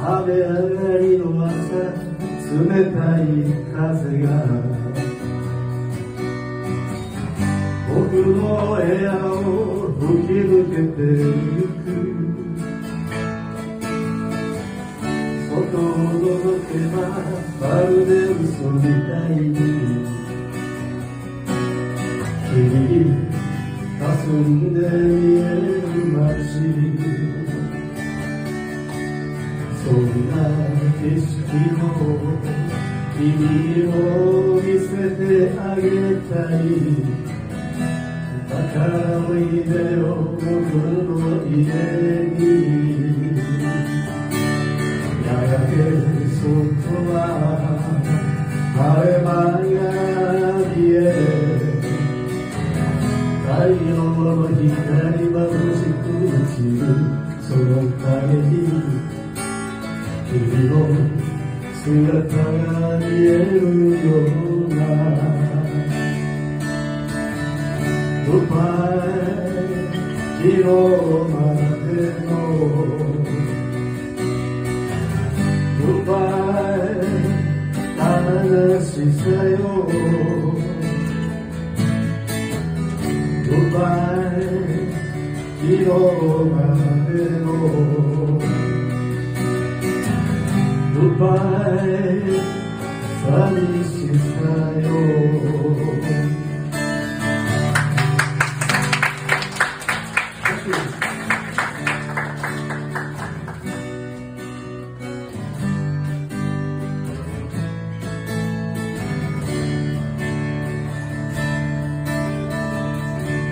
雨上がりの朝、冷たい風が僕の部屋を吹き抜けてゆく。外を覗けばまるで嘘みたいに君霞んで見える街、そんな景色を君を見せてあげたい。だからおいでよ僕の家に。やがて外は晴れ間が見え、太陽の光まぶしく落ちるその影に君の姿が見えるような。Goodbye 昨日までの Goodbye 話さよ Goodbye 昨日までの Goodbye 寂しさよ。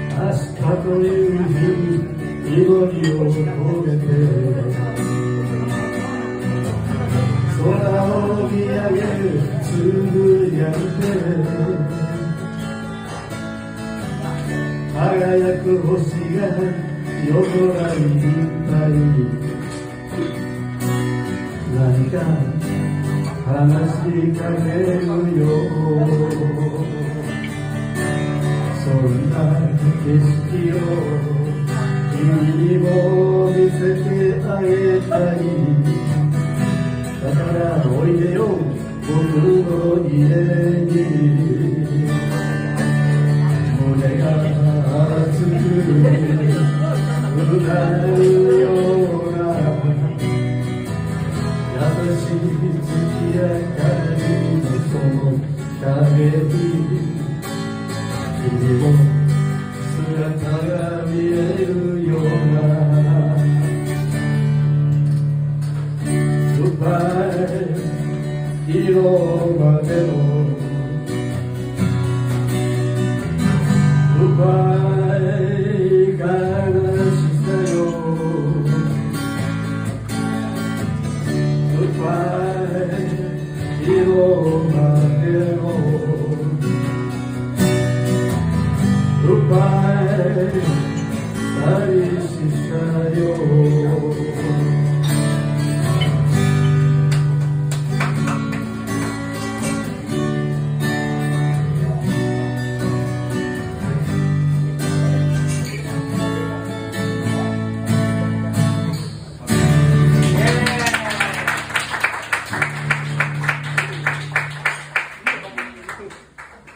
明日という日に祈りを込めて空を見上げるつぶやいて輝く星が夜空にいっぱい何か話しかけるよ。そんな景色を君にも見せてあげたい。だからおいでよ僕の家に。胸が熱く歌うような優しい月明かりのその影に君の姿が見えるような。 Goodbye 昨日までの Goodbye 悲しさよ Goodbye 昨日までのGoodbye 寂しさよ。